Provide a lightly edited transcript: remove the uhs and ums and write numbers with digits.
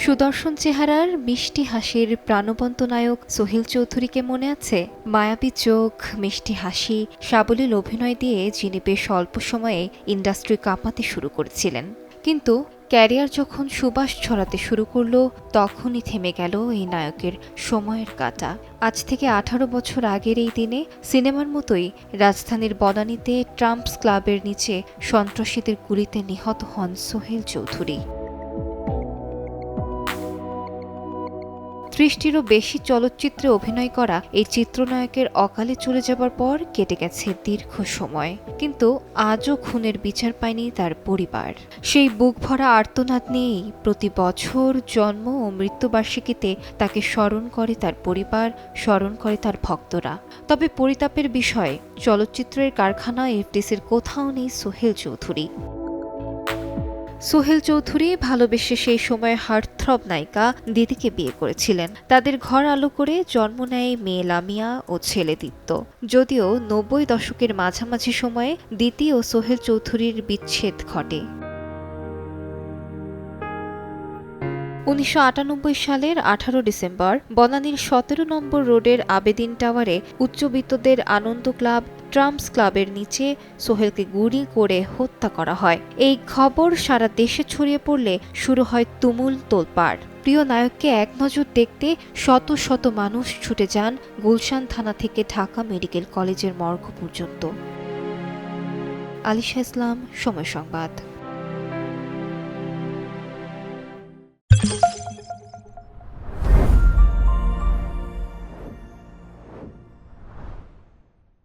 সুদর্শন চেহারার মিষ্টি হাসির প্রাণবন্ত নায়ক সোহেল চৌধুরীকে মনে আছে? মায়াবী চোখ, মিষ্টি হাসি, সাবলীল অভিনয় দিয়ে যিনি বেশ অল্প সময়ে ইন্ডাস্ট্রি কাঁপাতে শুরু করেছিলেন। কিন্তু ক্যারিয়ার যখন সুবাস ছড়াতে শুরু করলো, তখনই থেমে গেল এই নায়কের সময়ের কাঁটা। আজ থেকে 18 বছর আগের এই দিনে সিনেমার মতোই রাজধানীর বনানীতে ট্রাম্পস ক্লাবের নিচে সন্ত্রাসীদের গুলিতে নিহত হন সোহেল চৌধুরী। 30টিরও বেশি চলচ্চিত্রে অভিনয় করা এই চিত্রনায়কের অকালে চলে যাবার পর কেটে গেছে দীর্ঘ সময়, কিন্তু আজও খুনের বিচার পায়নি তার পরিবার। সেই বুক ভরা আর্তনাদ নিয়েই প্রতি বছর জন্ম ও মৃত্যুবার্ষিকীতে তাকে স্মরণ করে তার পরিবার, স্মরণ করে তার ভক্তরা। তবে পরিতাপের বিষয়, চলচ্চিত্রের কারখানা এফডিসির কোথাও নেই সোহেল চৌধুরী। সোহেল চৌধুরী ভালোবেসে সেই সময় হার্টথ্রব নায়িকা দিদিকে বিয়ে করেছিলেন। তাদের ঘর আলো করে জন্ম নেয় মেয়ে লামিয়া ও ছেলে দীপ্ত। যদিও 90 দশকের মাঝামাঝি সময়ে দিতি ও সোহেল চৌধুরীর বিচ্ছেদ ঘটে। 1998 সালের 18 ডিসেম্বর বনানীর 17 নম্বর রোডের আবেদিন টাওয়ারে উচ্চবিত্তদের আনন্দ ক্লাব ট্রাম্পস ক্লাবের নিচে সোহেলকে গুলি করে হত্যা করা হয়। এই খবর সারা দেশে ছড়িয়ে পড়লে শুরু হয় তুমুল তোলপাড়। প্রিয় নায়ককে এক নজর দেখতে শত শত মানুষ ছুটে যান গুলশান থানা থেকে ঢাকা মেডিকেল কলেজের মর্গ পর্যন্ত। আলিশা ইসলাম, সময় সংবাদ।